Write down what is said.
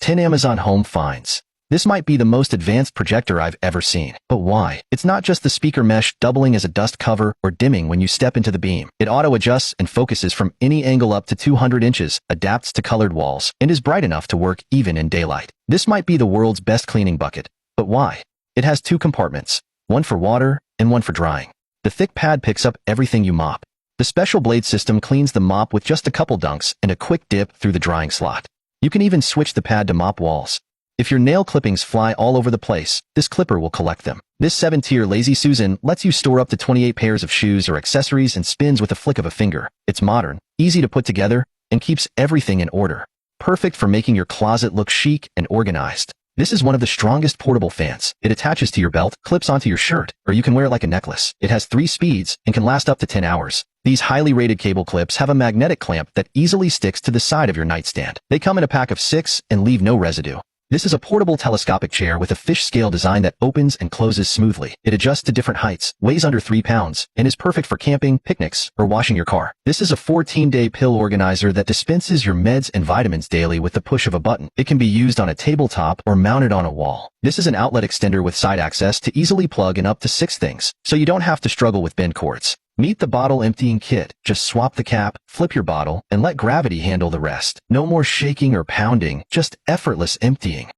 10 Amazon Home Finds. This might be the most advanced projector I've ever seen. But why? It's not just the speaker mesh doubling as a dust cover or dimming when you step into the beam. It auto-adjusts and focuses from any angle up to 200 inches, adapts to colored walls, and is bright enough to work even in daylight. This might be the world's best cleaning bucket. But why? It has two compartments, one for water and one for drying. The thick pad picks up everything you mop. The special blade system cleans the mop with just a couple dunks and a quick dip through the drying slot. You can even switch the pad to mop walls. If your nail clippings fly all over the place, this clipper will collect them. This 7-tier Lazy Susan lets you store up to 28 pairs of shoes or accessories and spins with a flick of a finger. It's modern, easy to put together, and keeps everything in order. Perfect for making your closet look chic and organized. This is one of the strongest portable fans. It attaches to your belt, clips onto your shirt, or you can wear it like a necklace. It has 3 speeds and can last up to 10 hours. These highly rated cable clips have a magnetic clamp that easily sticks to the side of your nightstand. They come in a pack of 6 and leave no residue. This is a portable telescopic chair with a fish scale design that opens and closes smoothly. It adjusts to different heights, weighs under 3 pounds, and is perfect for camping, picnics, or washing your car. This is a 14-day pill organizer that dispenses your meds and vitamins daily with the push of a button. It can be used on a tabletop or mounted on a wall. This is an outlet extender with side access to easily plug in up to 6 things, so you don't have to struggle with bend cords. Meet the bottle emptying kit. Just swap the cap, flip your bottle, and let gravity handle the rest. No more shaking or pounding, just effortless emptying.